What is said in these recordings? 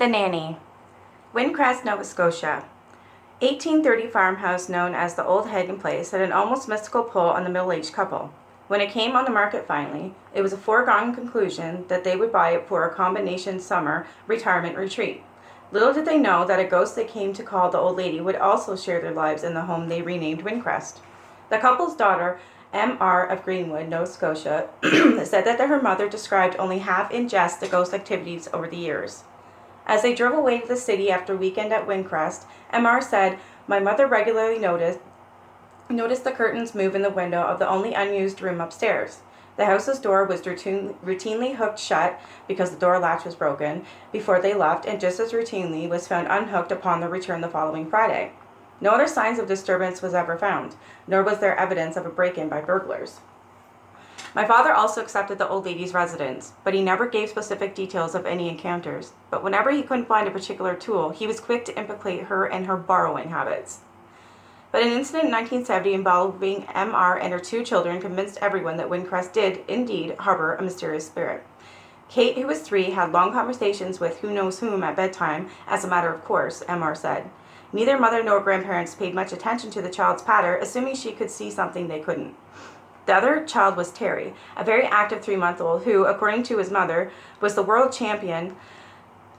The Nanny. Windcrest, Nova Scotia. 1830 farmhouse known as the Old Hagen Place had an almost mystical pull on the middle-aged couple. When it came on the market finally, it was a foregone conclusion that they would buy it for a combination summer retirement retreat. Little did they know that a ghost they came to call the old lady would also share their lives in the home they renamed Windcrest. The couple's daughter, M.R. of Greenwood, Nova Scotia, said that her mother described only half in jest the ghost activities over the years. As they drove away to the city after a weekend at Windcrest, M.R. said, "My mother regularly noticed the curtains move in the window of the only unused room upstairs. The house's door was routinely hooked shut because the door latch was broken before they left, and just as routinely was found unhooked upon their return the following Friday. No other signs of disturbance was ever found, nor was there evidence of a break-in by burglars. My father also accepted the old lady's residence, but he never gave specific details of any encounters. But whenever he couldn't find a particular tool, he was quick to implicate her in her borrowing habits. But an incident in 1970 involving M.R. and her two children convinced everyone that Windcrest did, indeed, harbor a mysterious spirit. Kate, who was 3, had long conversations with who knows whom at bedtime, as a matter of course, M.R. said. Neither mother nor grandparents paid much attention to the child's patter, assuming she could see something they couldn't. The other child was Terry, a very active 3-month-old who, according to his mother, was the world champion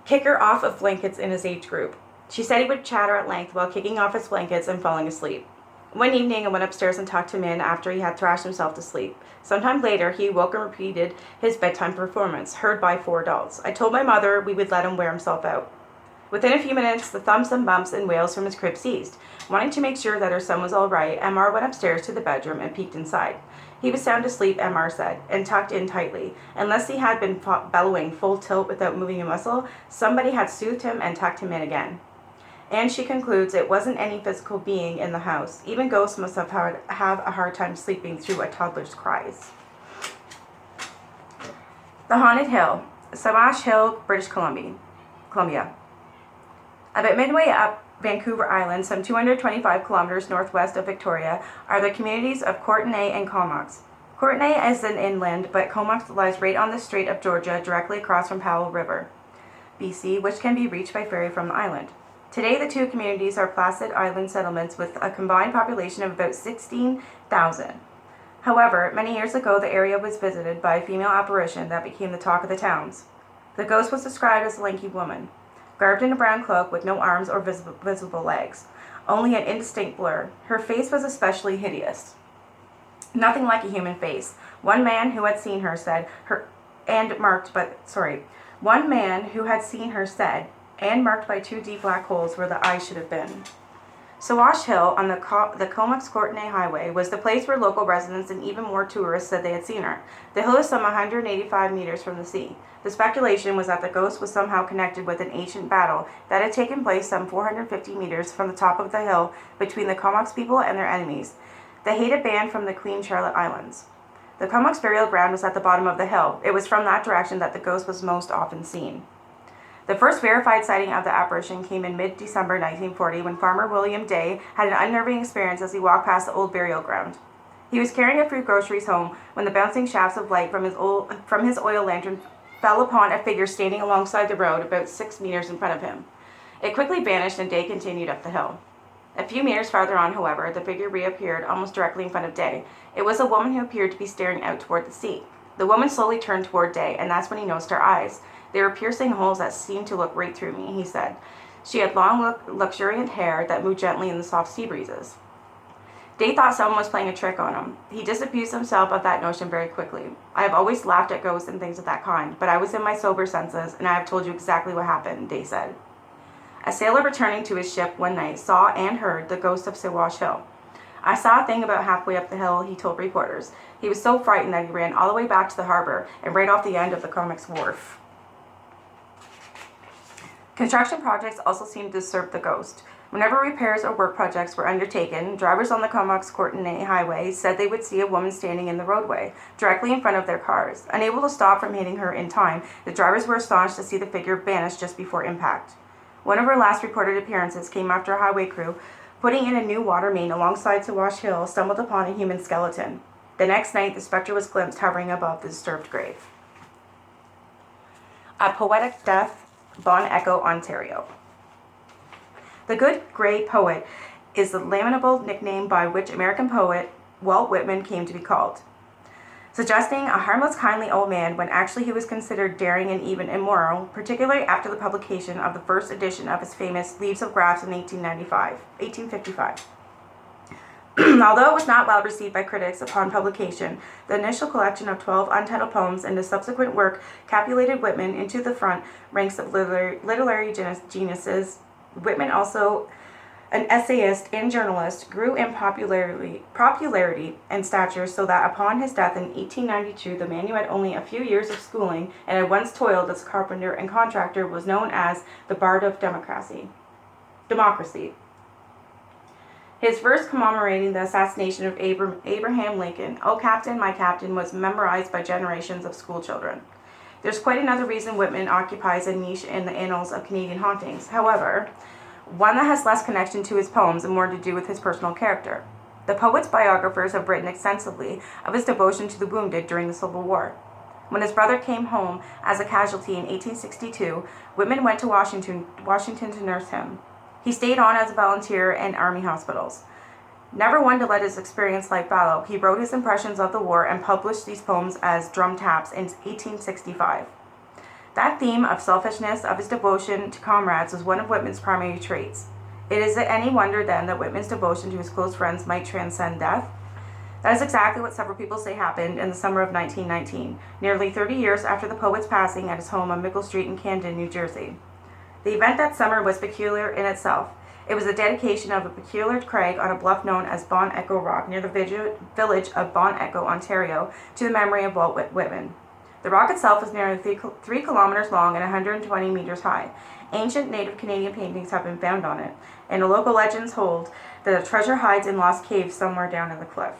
kicker off of blankets in his age group. She said he would chatter at length while kicking off his blankets and falling asleep. One evening, I went upstairs and tucked him in after he had thrashed himself to sleep. Sometime later, he awoke and repeated his bedtime performance, heard by 4 adults. I told my mother we would let him wear himself out. Within a few minutes, the thumps and bumps and wails from his crib ceased. Wanting to make sure that her son was all right, M.R. went upstairs to the bedroom and peeked inside. He was sound asleep, M.R. said, and tucked in tightly. Unless he had been bellowing full tilt without moving a muscle, somebody had soothed him and tucked him in again. And she concludes it wasn't any physical being in the house. Even ghosts must have a hard time sleeping through a toddler's cries. The Haunted Hill, Swash Hill, British Columbia. About midway up Vancouver Island, some 225 kilometers northwest of Victoria, are the communities of Courtenay and Comox. Courtenay is an inland, but Comox lies right on the Strait of Georgia, directly across from Powell River, BC, which can be reached by ferry from the island. Today, the two communities are placid island settlements with a combined population of about 16,000. However, many years ago, the area was visited by a female apparition that became the talk of the towns. The ghost was described as a lanky woman, garbed in a brown cloak with no arms or visible legs, only an indistinct blur. Her face was especially hideous. Nothing like a human face. One man who had seen her said, One man who had seen her said, and marked by 2 deep black holes where the eyes should have been. Swash Hill on the Comox-Courtenay Highway was the place where local residents and even more tourists said they had seen her. The hill is some 185 meters from the sea. The speculation was that the ghost was somehow connected with an ancient battle that had taken place some 450 meters from the top of the hill between the Comox people and their enemies, the hated band from the Queen Charlotte Islands. The Comox burial ground was at the bottom of the hill. It was from that direction that the ghost was most often seen. The first verified sighting of the apparition came in mid-December 1940 when farmer William Day had an unnerving experience as he walked past the old burial ground. He was carrying a few groceries home when the bouncing shafts of light from his oil lantern fell upon a figure standing alongside the road about 6 meters in front of him. It quickly vanished and Day continued up the hill. A few meters farther on, however, the figure reappeared almost directly in front of Day. It was a woman who appeared to be staring out toward the sea. The woman slowly turned toward Day, and that's when he noticed her eyes. They were piercing holes that seemed to look right through me, he said. She had long, luxuriant hair that moved gently in the soft sea breezes. Day thought someone was playing a trick on him. He disabused himself of that notion very quickly. I have always laughed at ghosts and things of that kind, but I was in my sober senses, and I have told you exactly what happened, Day said. A sailor returning to his ship one night saw and heard the ghost of Swash Hill. I saw a thing about halfway up the hill, he told reporters. He was so frightened that he ran all the way back to the harbor and right off the end of the Comox wharf. Construction projects also seemed to disturb the ghost. Whenever repairs or work projects were undertaken, drivers on the Comox-Courtenay Highway said they would see a woman standing in the roadway, directly in front of their cars. Unable to stop from hitting her in time, the drivers were astonished to see the figure vanish just before impact. One of her last reported appearances came after a highway crew, putting in a new water main alongside Swash Hill, stumbled upon a human skeleton. The next night, the specter was glimpsed hovering above the disturbed grave. A Poetic Death, Bon Echo, Ontario. The Good Grey Poet is the lamentable nickname by which American poet Walt Whitman came to be called, suggesting a harmless, kindly old man when actually he was considered daring and even immoral, particularly after the publication of the first edition of his famous Leaves of Grass in 1855. Although it was not well received by critics upon publication, the initial collection of 12 untitled poems and the subsequent work catapulted Whitman into the front ranks of literary geniuses. Whitman, also an essayist and journalist, grew in popularity and stature so that upon his death in 1892, the man who had only a few years of schooling and had once toiled as a carpenter and contractor was known as the Bard of Democracy. His verse commemorating the assassination of Abraham Lincoln, "O Captain, my Captain," was memorized by generations of schoolchildren. There's quite another reason Whitman occupies a niche in the annals of Canadian hauntings, however, one that has less connection to his poems and more to do with his personal character. The poet's biographers have written extensively of his devotion to the wounded during the Civil War. When his brother came home as a casualty in 1862, Whitman went to Washington to nurse him. He stayed on as a volunteer in army hospitals. Never one to let his experience life fallow, he wrote his impressions of the war and published these poems as Drum Taps in 1865. That theme of selfishness, of his devotion to comrades, was one of Whitman's primary traits. Is it any wonder then that Whitman's devotion to his close friends might transcend death? That is exactly what several people say happened in the summer of 1919, nearly 30 years after the poet's passing at his home on Mickle Street in Camden, New Jersey. The event that summer was peculiar in itself. It was the dedication of a peculiar crag on a bluff known as Bon Echo Rock near the village of Bon Echo, Ontario, to the memory of Walt Whitman. The rock itself is nearly 3 kilometers long and 120 meters high. Ancient native Canadian paintings have been found on it, and the local legends hold that a treasure hides in lost caves somewhere down in the cliff.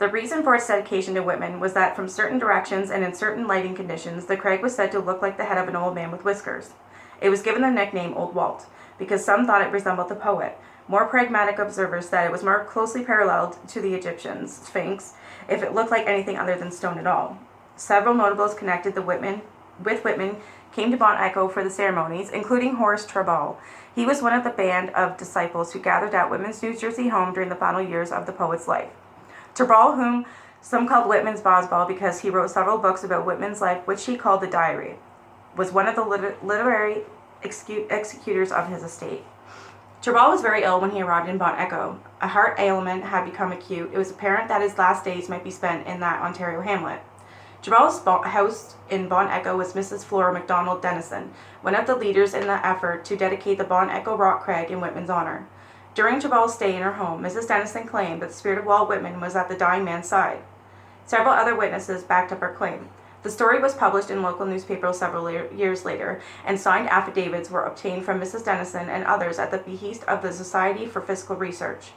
The reason for its dedication to Whitman was that from certain directions and in certain lighting conditions, the crag was said to look like the head of an old man with whiskers. It was given the nickname Old Walt, because some thought it resembled the poet. More pragmatic observers said it was more closely paralleled to the Egyptian Sphinx, if it looked like anything other than stone at all. Several notables connected with Whitman came to Bon Echo for the ceremonies, including Horace Treball. He was one of the band of disciples who gathered at Whitman's New Jersey home during the final years of the poet's life. Treball, whom some called Whitman's Boswell because he wrote several books about Whitman's life, which he called the Diary, was one of the literary executors of his estate. Treball was very ill when he arrived in Bon Echo. A heart ailment had become acute. It was apparent that his last days might be spent in that Ontario hamlet. Treball's house in Bon Echo was Mrs. Flora MacDonald Dennison, one of the leaders in the effort to dedicate the Bon Echo Rock Crag in Whitman's honor. During Treball's stay in her home, Mrs. Dennison claimed that the spirit of Walt Whitman was at the dying man's side. Several other witnesses backed up her claim. The story was published in local newspapers several years later, and signed affidavits were obtained from Mrs. Dennison and others at the behest of the Society for Physical Research.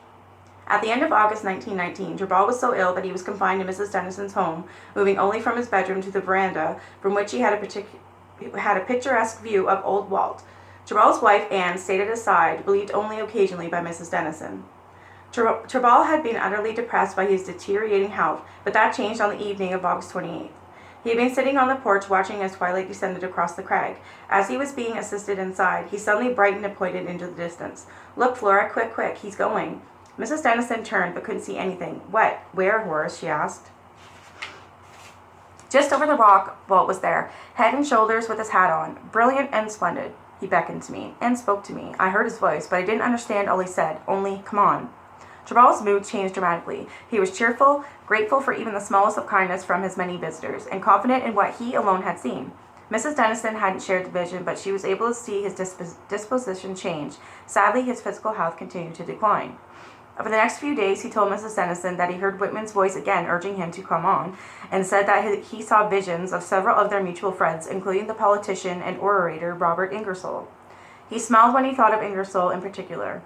At the end of August 1919, Treball was so ill that he was confined to Mrs. Dennison's home, moving only from his bedroom to the veranda, from which he had a picturesque view of Old Walt. Treball's wife, Anne, stayed at his side, relieved only occasionally by Mrs. Dennison. Treball had been utterly depressed by his deteriorating health, but that changed on the evening of August 28th. He had been sitting on the porch watching as twilight descended across the crag. As he was being assisted inside, he suddenly brightened and pointed into the distance. "Look, Flora, quick, quick, he's going." Mrs. Dennison turned but couldn't see anything. "What? Where, Horace?" she asked. Just over the rock, Walt was there, head and shoulders with his hat on, brilliant and splendid. He beckoned to me and spoke to me. I heard his voice, but I didn't understand all he said, only, "Come on." Treball's mood changed dramatically. He was cheerful, grateful for even the smallest of kindness from his many visitors, and confident in what he alone had seen. Mrs. Dennison hadn't shared the vision, but she was able to see his disposition change. Sadly, his physical health continued to decline. Over the next few days, he told Mrs. Dennison that he heard Whitman's voice again urging him to come on, and said that he saw visions of several of their mutual friends, including the politician and orator Robert Ingersoll. He smiled when he thought of Ingersoll in particular.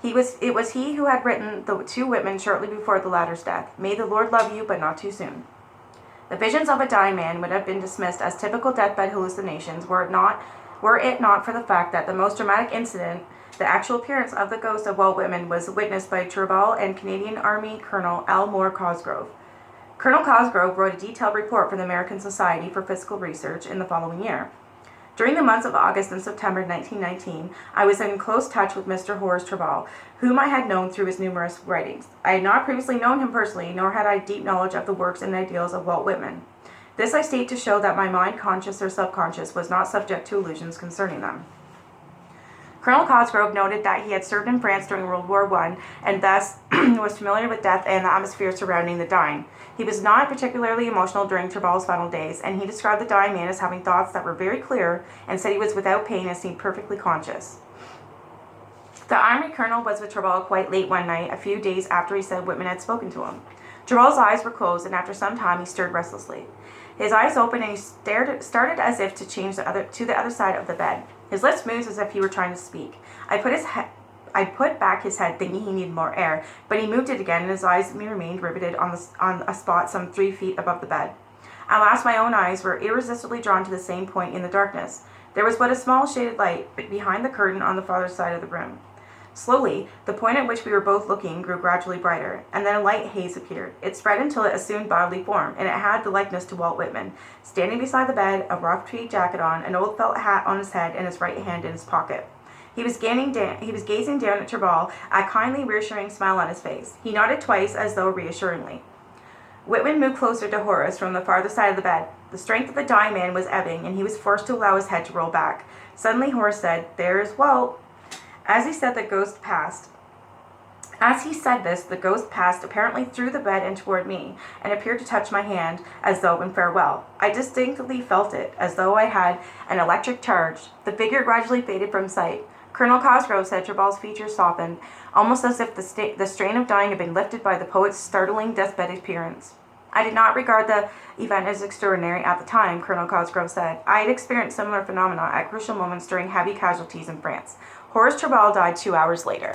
It was he who had written to Whitman shortly before the latter's death, "May the Lord love you, but not too soon." The visions of a dying man would have been dismissed as typical deathbed hallucinations were it not for the fact that the most dramatic incident, the actual appearance of the ghost of Walt Whitman, was witnessed by Treball and Canadian Army Colonel L. Moore Cosgrove. Colonel Cosgrove wrote a detailed report for the American Society for Physical Research in the following year. During the months of August and September 1919, I was in close touch with Mr. Horace Treball, whom I had known through his numerous writings. I had not previously known him personally, nor had I deep knowledge of the works and ideals of Walt Whitman. This I state to show that my mind, conscious or subconscious, was not subject to illusions concerning them. Colonel Cosgrove noted that he had served in France during World War I and thus was familiar with death and the atmosphere surrounding the dying. He was not particularly emotional during Treball's final days, and he described the dying man as having thoughts that were very clear and said he was without pain and seemed perfectly conscious. The Army Colonel was with Treball quite late one night, a few days after he said Whitman had spoken to him. Treball's eyes were closed, and after some time he stirred restlessly. His eyes opened, and he started as if to change to the other side of the bed. His lips moved as if he were trying to speak. I put back his head, thinking he needed more air, but he moved it again, and his eyes remained riveted on a spot some 3 feet above the bed. At last my own eyes were irresistibly drawn to the same point in the darkness. There was but a small shaded light behind the curtain on the farther side of the room. Slowly, the point at which we were both looking grew gradually brighter, and then a light haze appeared. It spread until it assumed bodily form, and it had the likeness to Walt Whitman, standing beside the bed, a rough tweed jacket on, an old felt hat on his head, and his right hand in his pocket. He was gazing down at Treball, a kindly, reassuring smile on his face. He nodded twice, as though reassuringly. Whitman moved closer to Horace from the farther side of the bed. The strength of the dying man was ebbing, and he was forced to allow his head to roll back. Suddenly Horace said, "There's Walt." As he said this, the ghost passed apparently through the bed and toward me, and appeared to touch my hand, as though in farewell. I distinctly felt it, as though I had an electric charge. The figure gradually faded from sight. Colonel Cosgrove said Treball's features softened, almost as if the strain of dying had been lifted by the poet's startling deathbed appearance. I did not regard the event as extraordinary at the time, Colonel Cosgrove said. I had experienced similar phenomena at crucial moments during heavy casualties in France. Horace Treball died 2 hours later.